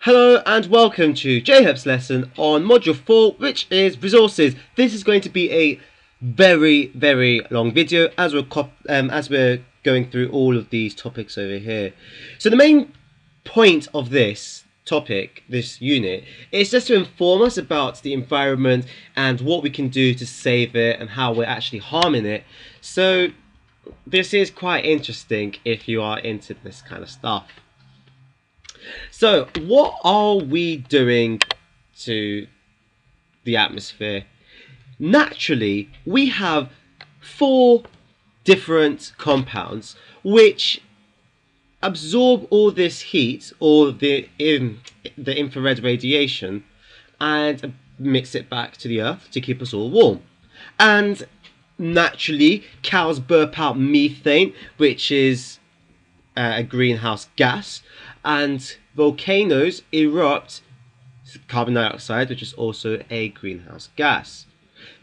Hello and welcome to JHEP's lesson on Module 4, which is resources. This is going to be a very long video as we're going through all of these topics over here. So the main point of this topic, this unit, is just to inform us about the environment and what we can do to save it and how we're actually harming it. So this is quite interesting if you are into this kind of stuff. So what are we doing to the atmosphere? Naturally, we have 4 different compounds which absorb all this heat or the infrared radiation and mix it back to the earth to keep us all warm. And naturally, cows burp out methane, which is a greenhouse gas, and volcanoes erupt carbon dioxide, which is also a greenhouse gas.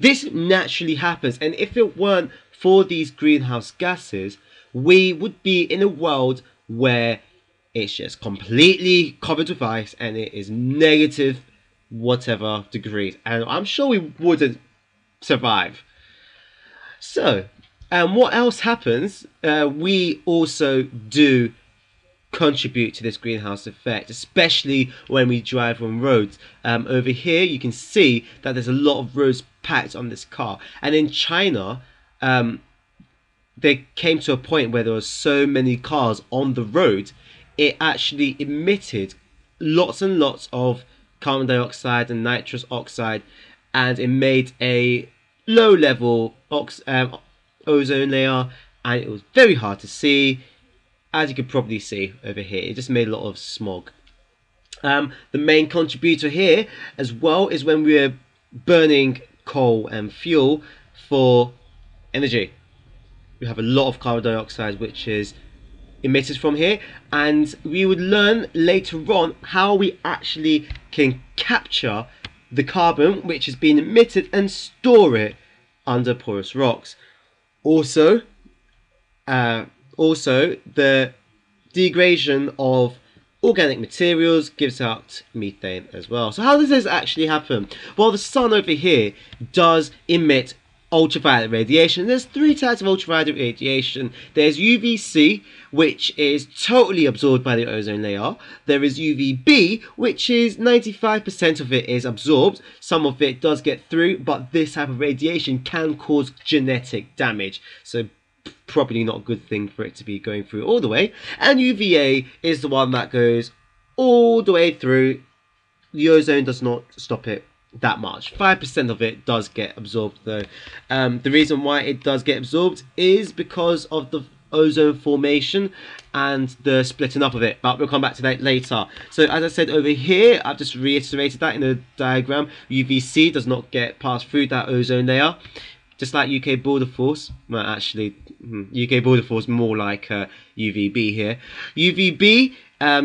This naturally happens, and if it weren't for these greenhouse gases, we would be in a world where it's just completely covered with ice and it is negative whatever degrees, and I'm sure we wouldn't survive. So what else happens? We also do contribute to this greenhouse effect, especially when we drive on roads. Over here you can see that there's a lot of roads packed on this car, and in China they came to a point where there were so many cars on the road, it actually emitted lots and lots of carbon dioxide and nitrous oxide, and it made a low level ozone layer, and it was very hard to see. As you can probably see over here, it just made a lot of smog. The main contributor here as well is when we're burning coal and fuel for energy. We have a lot of carbon dioxide which is emitted from here, and we would learn later on how we actually can capture the carbon which is being emitted and store it under porous rocks. Also, the degradation of organic materials gives out methane as well. So how does this actually happen? Well, the sun over here does emit ultraviolet radiation. There's 3 types of ultraviolet radiation. There's UVC, which is totally absorbed by the ozone layer. There is UVB, which is 95% of it is absorbed. Some of it does get through, but this type of radiation can cause genetic damage. So probably not a good thing for it to be going through all the way. And UVA is the one that goes all the way through. The ozone does not stop it that much. 5% of it does get absorbed though. The reason why it does get absorbed is because of the ozone formation and the splitting up of it, but we'll come back to that later. So as I said over here, I've just reiterated that in the diagram. UVC does not get passed through that ozone layer, just like UK border force. Well, actually, UK border force more like UVB here. UVB,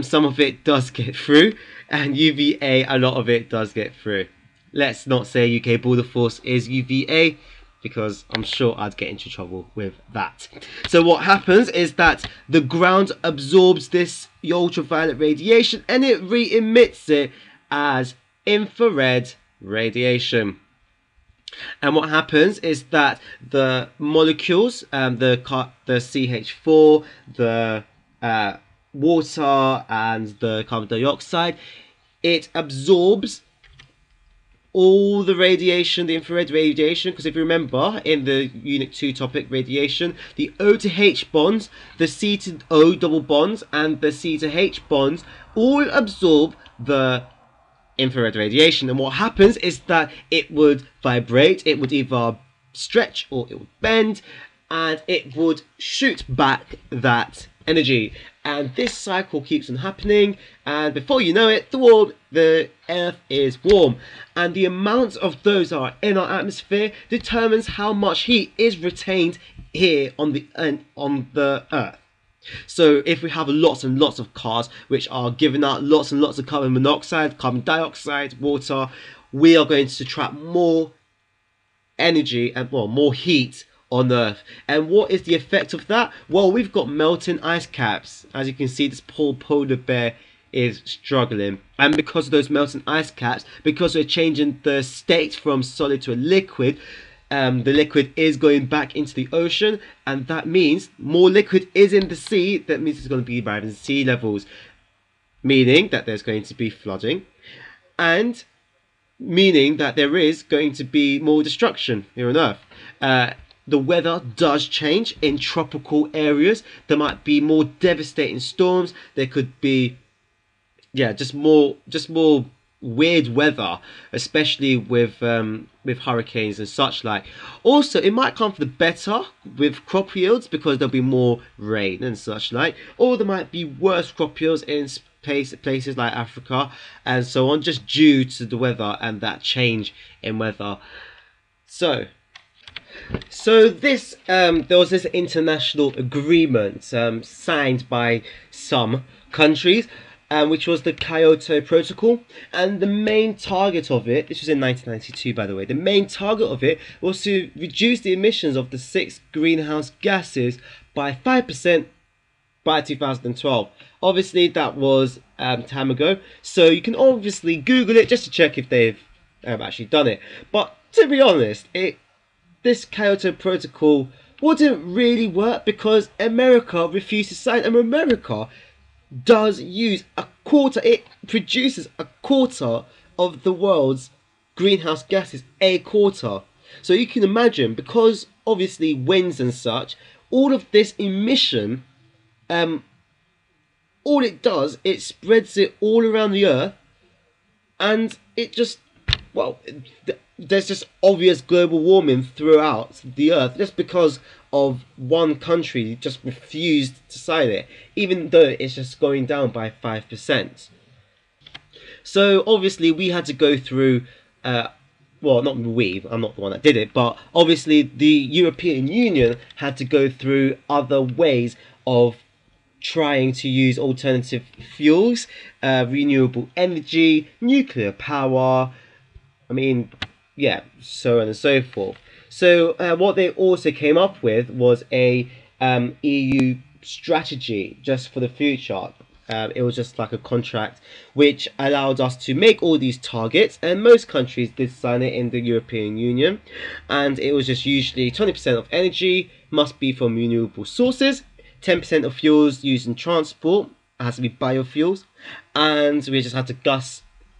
some of it does get through, and UVA, a lot of it does get through. Let's not say UK border force is UVA, because I'm sure I'd get into trouble with that. So what happens is that the ground absorbs this ultraviolet radiation and it re-emits it as infrared radiation. And what happens is that the molecules, the CH4, the water and the carbon dioxide, it absorbs all the radiation, the infrared radiation, because if you remember in the Unit 2 topic, radiation, the O to H bonds, the C to O double bonds, and the C to H bonds all absorb the infrared radiation. And what happens is that it would vibrate, it would either stretch or it would bend, and it would shoot back that energy. And this cycle keeps on happening, and before you know it, the earth is warm, and the amount of those that are in our atmosphere determines how much heat is retained here on the earth. So if we have lots and lots of cars which are giving out lots and lots of carbon monoxide, carbon dioxide, water, we are going to trap more energy and more heat on Earth. And what is the effect of that? Well, we've got melting ice caps. As you can see, this poor polar bear is struggling, and because of those melting ice caps, because we're changing the state from solid to a liquid, the liquid is going back into the ocean, and that means more liquid is in the sea. That means it's going to be rising sea levels, meaning that there's going to be flooding, and meaning that there is going to be more destruction here on Earth. The weather does change in tropical areas. There might be more devastating storms. There could be, just more weird weather, especially with hurricanes and such like. Also, it might come for the better with crop yields because there'll be more rain and such like, or there might be worse crop yields in places like Africa and so on, just due to the weather and that change in weather. So this there was this international agreement signed by some countries, which was the Kyoto Protocol, and the main target of it, this was in 1992 by the way, the main target of it was to reduce the emissions of the 6 greenhouse gases by 5% by 2012. Obviously that was time ago, so you can obviously Google it just to check if they've actually done it. But to be honest, this Kyoto Protocol wouldn't really work because America refused to sign, and America does use a quarter, it produces a quarter of the world's greenhouse gases, a quarter. So you can imagine, because obviously winds and such, all of this emission, all it does, it spreads it all around the Earth, and it just, well, there's just obvious global warming throughout the Earth just because of one country just refused to sign it, even though it's just going down by 5%. So obviously we had to go through, well, not we, I'm not the one that did it, but obviously the European Union had to go through other ways of trying to use alternative fuels, renewable energy, nuclear power, so on and so forth. So what they also came up with was a EU strategy just for the future. It was just like a contract which allowed us to make all these targets, and most countries did sign it in the European Union, and it was just usually 20% of energy must be from renewable sources, 10% of fuels used in transport has to be biofuels, and we just had to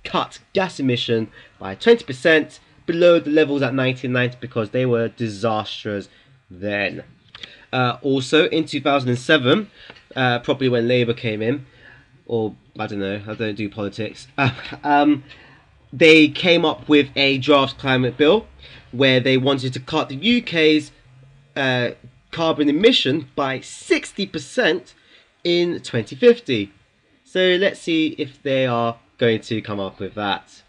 cut gas emission by 20% below the levels at 1990 because they were disastrous then. Also in 2007, probably when Labour came in, or I don't know, I don't do politics, they came up with a draft climate bill where they wanted to cut the UK's carbon emission by 60% in 2050. So let's see if they are going to come up with that.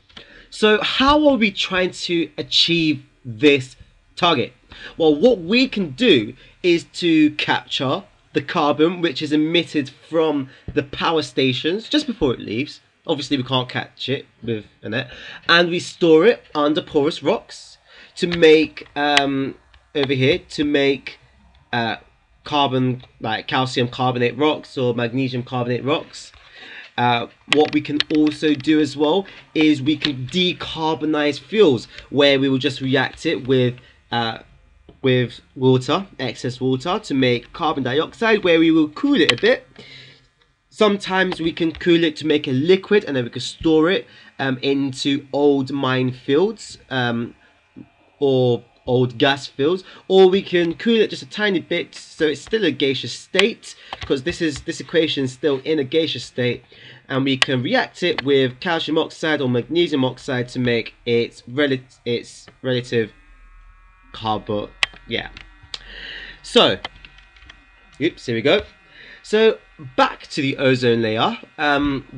So how are we trying to achieve this target? Well, what we can do is to capture the carbon which is emitted from the power stations just before it leaves. Obviously we can't catch it with a net, and we store it under porous rocks to make over here to make carbon, like calcium carbonate rocks or magnesium carbonate rocks. What we can also do as well is we can decarbonize fuels, where we will just react it with water, excess water, to make carbon dioxide, where we will cool it a bit. Sometimes we can cool it to make a liquid, and then we can store it into old mine fields or old gas fields, or we can cool it just a tiny bit so it's still a gaseous state, because this equation is still in a gaseous state, and we can react it with calcium oxide or magnesium oxide to make its relative carbon. So oops, here we go. So back to the ozone layer.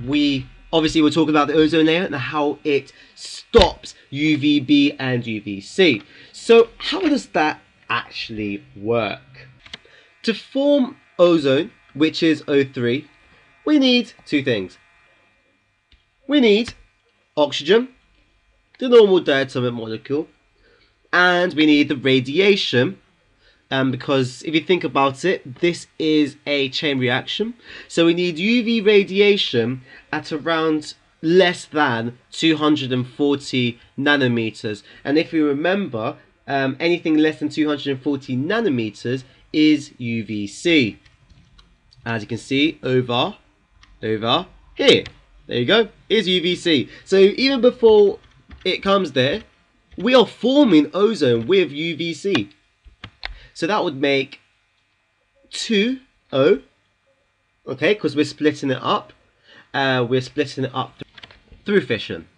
We obviously were talking about the ozone layer and how it stops UVB and UVC. So how does that actually work? To form ozone, which is O3, we need two things. We need oxygen, the normal diatomic molecule, and we need the radiation, because if you think about it, this is a chain reaction. So we need UV radiation at around less than 240 nanometers. And if you remember, anything less than 240 nanometers is UVC. As you can see over here. There you go, is UVC. So even before it comes there, we are forming ozone with UVC. So that would make 2O, okay, because we're splitting it up. Through fission.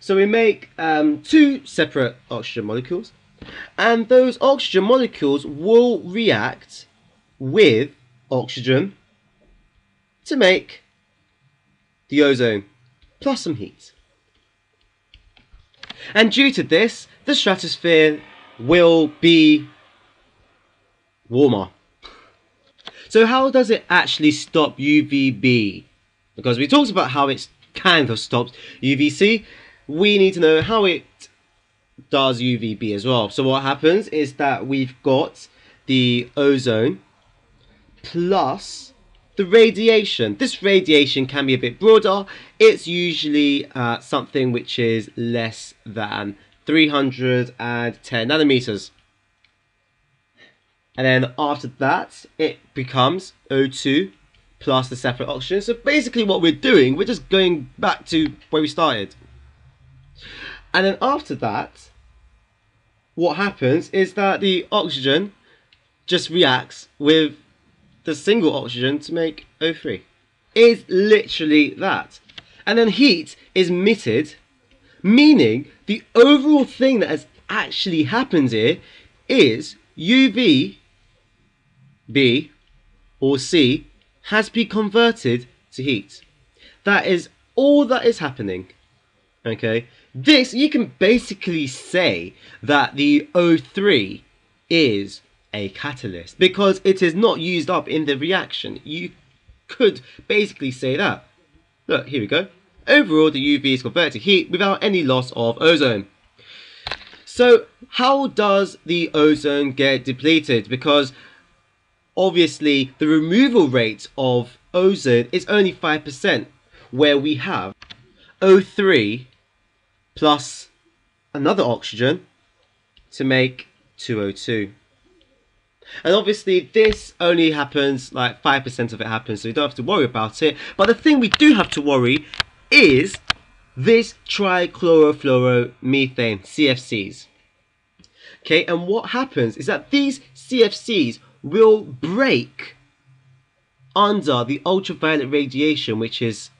So we make two separate oxygen molecules, and those oxygen molecules will react with oxygen to make the ozone plus some heat. And due to this, the stratosphere will be warmer. So how does it actually stop UVB? Because we talked about how it kind of stops UVC. We need to know how it does UVB as well. So what happens is that we've got the ozone plus the radiation. This radiation can be a bit broader. It's usually something which is less than 310 nanometers. And then after that, it becomes O2 plus the separate oxygen. So basically what we're doing, we're just going back to where we started. And then after that, what happens is that the oxygen just reacts with the single oxygen to make O3. It's literally that. And then heat is emitted, meaning the overall thing that has actually happened here is UV, B, or C has been converted to heat. That is all that is happening. Okay, this, you can basically say that the O3 is a catalyst because it is not used up in the reaction. You could basically say that. Look, here we go. Overall, the UV is converted to heat without any loss of ozone. So how does the ozone get depleted? Because obviously the removal rate of ozone is only 5%, where we have O3 plus another oxygen to make 2O2. And obviously this only happens, like 5% of it happens, so you don't have to worry about it. But the thing we do have to worry is this trichlorofluoromethane, CFCs. Okay, and what happens is that these CFCs will break under the ultraviolet radiation which it's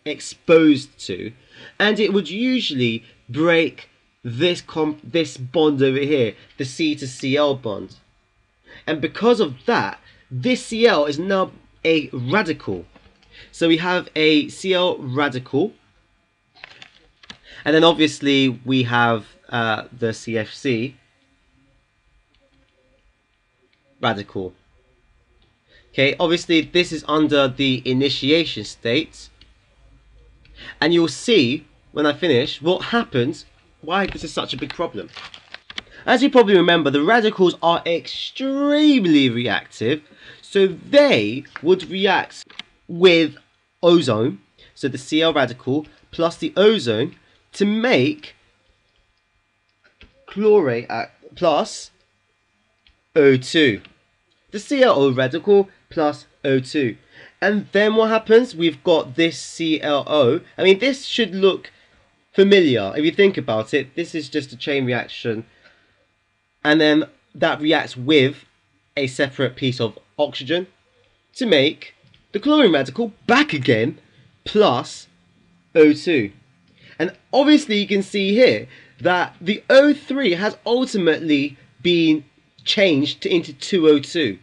exposed to, and it would usually break this bond over here, the C to Cl bond. And because of that, this Cl is now a radical. So we have a Cl radical, and then obviously we have the CFC radical. Okay, obviously this is under the initiation state, and you'll see when I finish what happens, why this is such a big problem. As you probably remember, the radicals are extremely reactive, so they would react with ozone, so the Cl radical plus the ozone, to make chlorate plus O2. The ClO radical plus O2. And then what happens? We've got this ClO. I mean, this should look familiar. If you think about it, this is just a chain reaction. And then that reacts with a separate piece of oxygen to make the chlorine radical back again plus O2. And obviously you can see here that the O3 has ultimately been changed into 2O2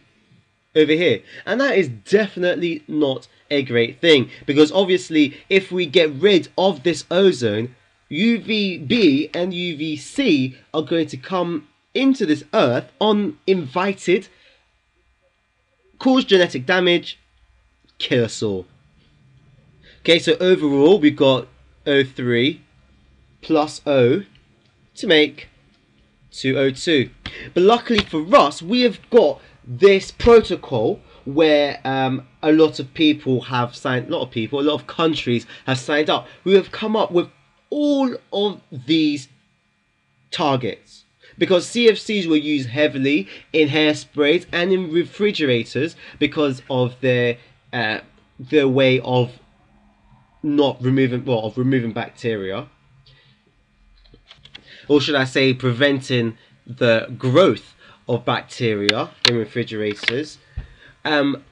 over here, and that is definitely not a great thing, because obviously if we get rid of this ozone, UVB and UVC are going to come into this earth uninvited, cause genetic damage, kill us all. Okay, so overall we've got O3 plus O to make to O2. But luckily for us, we have got this protocol where a lot of people have signed, a lot of countries have signed up. We have come up with all of these targets because CFCs were used heavily in hairsprays and in refrigerators because of their way of not removing, well, of removing bacteria, or should I say preventing the growth of bacteria in refrigerators.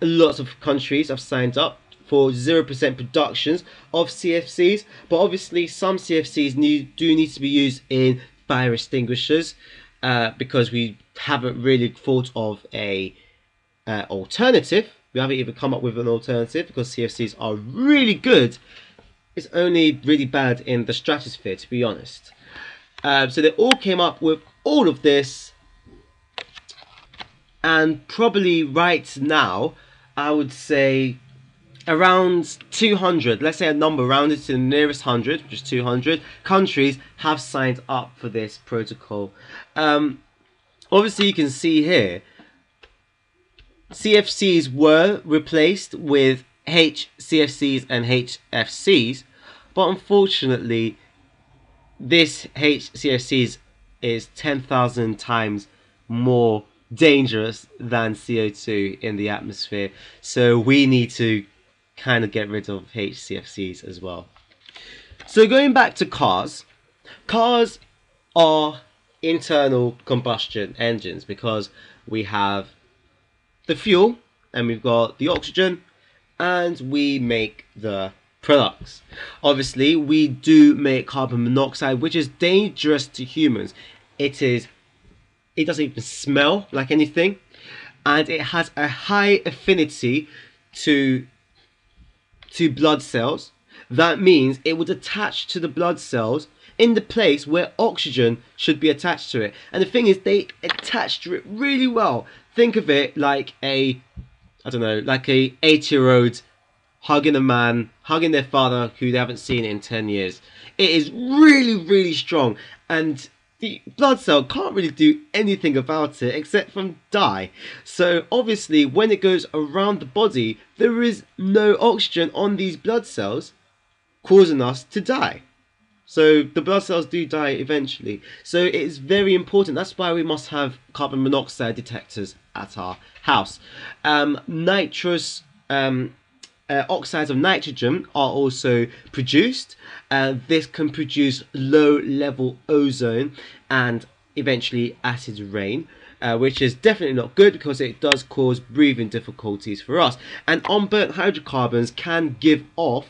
Lots of countries have signed up for 0% productions of CFCs, but obviously some CFCs do need to be used in fire extinguishers because we haven't really thought of a alternative. We haven't even come up with an alternative because CFCs are really good. It's only really bad in the stratosphere, to be honest. So they all came up with all of this, and probably right now I would say around 200, let's say a number rounded to the nearest 100, which is 200 countries have signed up for this protocol. Obviously you can see here CFCs were replaced with HCFCs and HFCs, but unfortunately this HCFCs is 10,000 times more dangerous than CO2 in the atmosphere, so we need to kind of get rid of HCFCs as well. So going back to cars are internal combustion engines because we have the fuel and we've got the oxygen and we make the products. Obviously we do make carbon monoxide, which is dangerous to humans. It doesn't even smell like anything, and it has a high affinity to blood cells. That means it would attach to the blood cells in the place where oxygen should be attached to it. And the thing is, they attach to it really well. Think of it like a 8-year-old hugging a man, hugging their father who they haven't seen in 10 years. It is really, really strong, and the blood cell can't really do anything about it except from die. So obviously when it goes around the body, there is no oxygen on these blood cells, causing us to die. So the blood cells do die eventually. So it is very important. That's why we must have carbon monoxide detectors at our house. Nitrous oxides of nitrogen are also produced. This can produce low-level ozone and eventually acid rain, which is definitely not good because it does cause breathing difficulties for us. And unburnt hydrocarbons can give off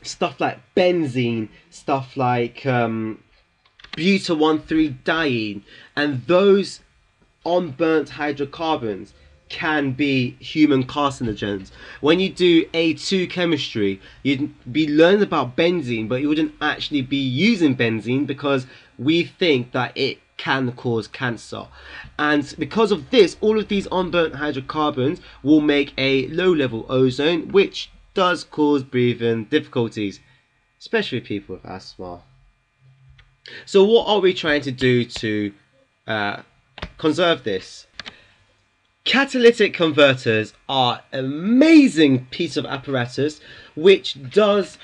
stuff like benzene, stuff like buta-1,3-diene, and those unburnt hydrocarbons can be human carcinogens. When you do A2 chemistry, you'd be learning about benzene, but you wouldn't actually be using benzene because we think that it can cause cancer. And because of this, all of these unburnt hydrocarbons will make a low-level ozone, which does cause breathing difficulties, especially people with asthma. So what are we trying to do to conserve this? Catalytic converters are an amazing piece of apparatus which does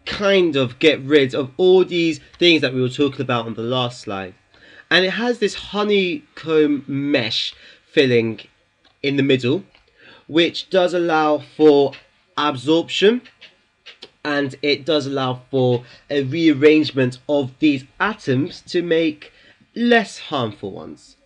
kind of get rid of all these things that we were talking about on the last slide. And it has this honeycomb mesh filling in the middle, which does allow for absorption, and it does allow for a rearrangement of these atoms to make less harmful ones.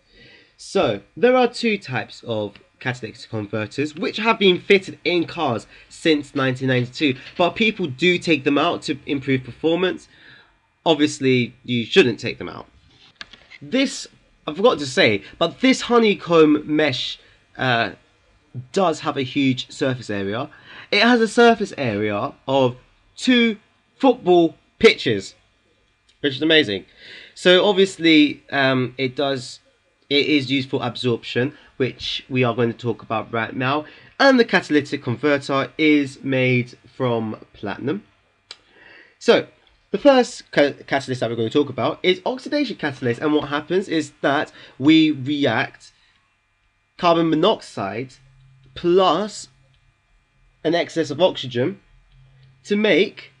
So there are two types of catalytic converters which have been fitted in cars since 1992, but people do take them out to improve performance. Obviously you shouldn't take them out. This, I forgot to say, but this honeycomb mesh does have a huge surface area. It has a surface area of 2 football pitches, which is amazing. So obviously it is used for absorption, which we are going to talk about right now. And the catalytic converter is made from platinum. So The first catalyst that we're going to talk about is oxidation catalyst, and what happens is that we react carbon monoxide plus an excess of oxygen to make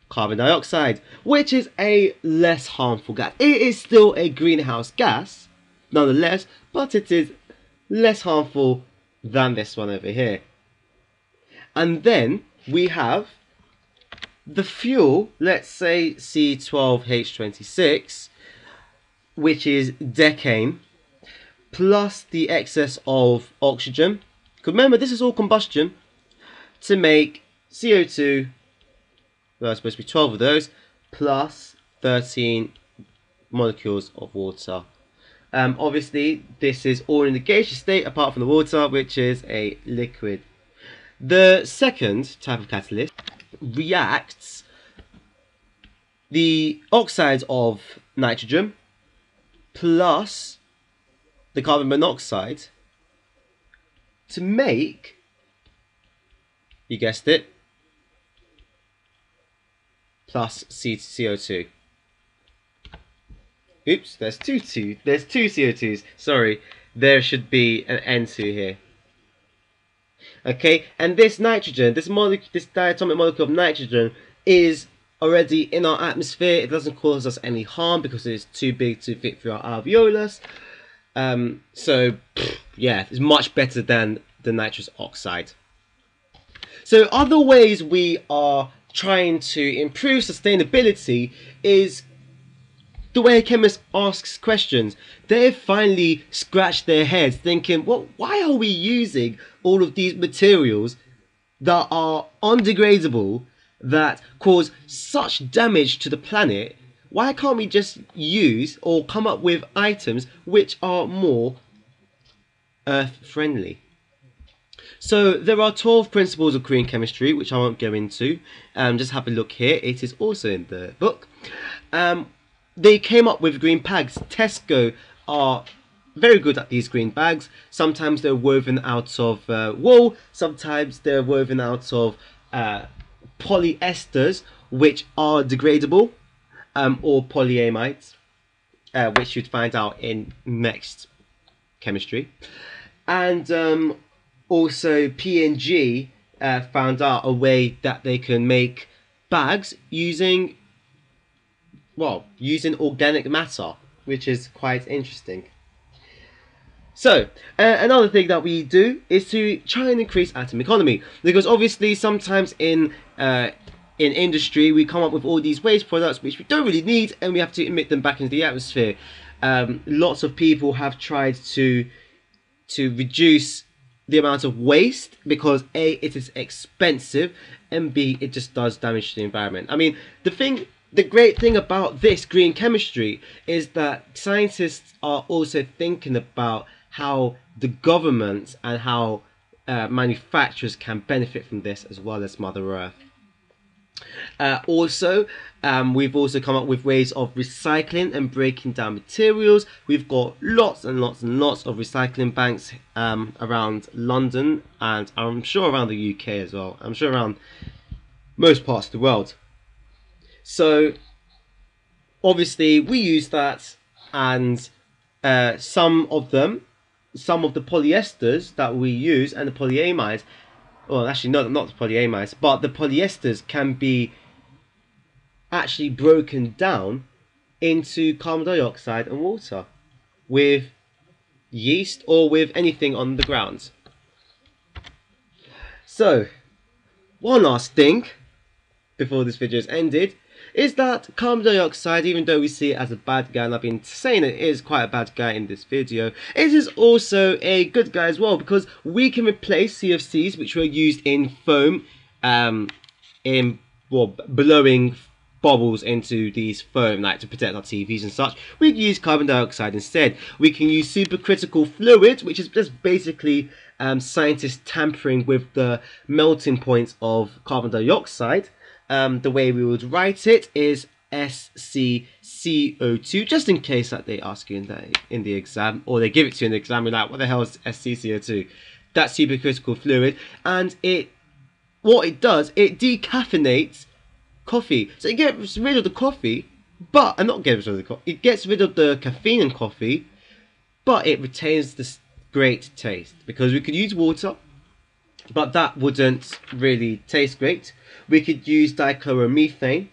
carbon dioxide, which is a less harmful gas. It is still a greenhouse gas, nonetheless, but it is less harmful than this one over here. And then we have the fuel, let's say C12H26, which is decane, plus the excess of oxygen. Remember, this is all combustion, to make CO2. There are supposed to be 12 of those, plus 13 molecules of water. Obviously, this is all in the gaseous state, apart from the water, which is a liquid. The second type of catalyst reacts the oxides of nitrogen plus the carbon monoxide to make, you guessed it, plus CO2. Oops, there's two CO2s. Sorry, there should be an N2 here. Okay, and this nitrogen, this diatomic molecule of nitrogen is already in our atmosphere. It doesn't cause us any harm because it is too big to fit through our alveolus. So, yeah, it's much better than the nitrous oxide. So, other ways we are trying to improve sustainability is the way a chemist asks questions. They've finally scratched their heads thinking, well, why are we using all of these materials that are undegradable, that cause such damage to the planet? Why can't we just use or come up with items which are more earth friendly? So there are 12 principles of green chemistry, which I won't go into. Just have a look here. It is also in the book. They came up with green bags. Tesco are very good at these green bags. Sometimes they're woven out of wool. Sometimes they're woven out of polyesters, which are degradable, or polyamides, which you'd find out in next chemistry. And also P&G found out a way that they can make bags using organic matter, which is quite interesting. So, another thing that we do is to try and increase atom economy, because obviously sometimes in industry we come up with all these waste products which we don't really need, and we have to emit them back into the atmosphere. Lots of people have tried to reduce the amount of waste because A, it is expensive, and B, it just does damage to the environment. I mean, the great thing about this green chemistry is that scientists are also thinking about how the government and how manufacturers can benefit from this, as well as Mother Earth. We've also come up with ways of recycling and breaking down materials. We've got lots and lots and lots of recycling banks around London, and I'm sure around the UK as well. I'm sure around most parts of the world. So obviously we use that, and some of the polyesters that we use and the polyamides, well, actually not the polyamides, but the polyesters can be actually broken down into carbon dioxide and water with yeast or with anything on the ground. So, one last thing before this video is ended is that carbon dioxide, even though we see it as a bad guy, and I've been saying it is quite a bad guy in this video, it is also a good guy as well, because we can replace CFCs, which were used in foam, blowing bubbles into these foam, like to protect our TVs and such. We can use carbon dioxide instead. We can use supercritical fluid, which is just basically scientists tampering with the melting points of carbon dioxide. The way we would write it is SCCO2, just in case that they ask you in the exam, or they give it to you in the exam, you're like, what the hell is SCCO2? That's supercritical fluid, and what it does, it decaffeinates coffee. So it gets rid of the coffee, but and not gets rid of the coffee. It gets rid of the caffeine in coffee, but it retains this great taste, because we could use water, but that wouldn't really taste great. We could use dichloromethane,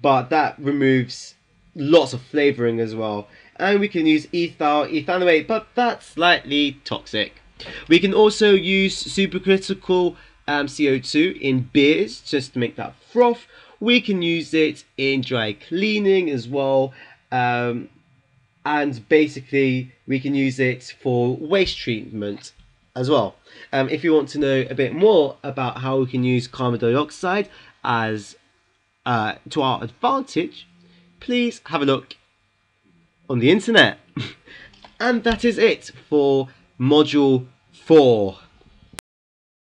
but that removes lots of flavouring as well. And we can use ethyl ethanoate, but that's slightly toxic. We can also use supercritical CO2 in beers just to make that froth. We can use it in dry cleaning as well. And basically we can use it for waste treatment as well. If you want to know a bit more about how we can use carbon dioxide as to our advantage, please have a look on the internet. And that is it for module 4.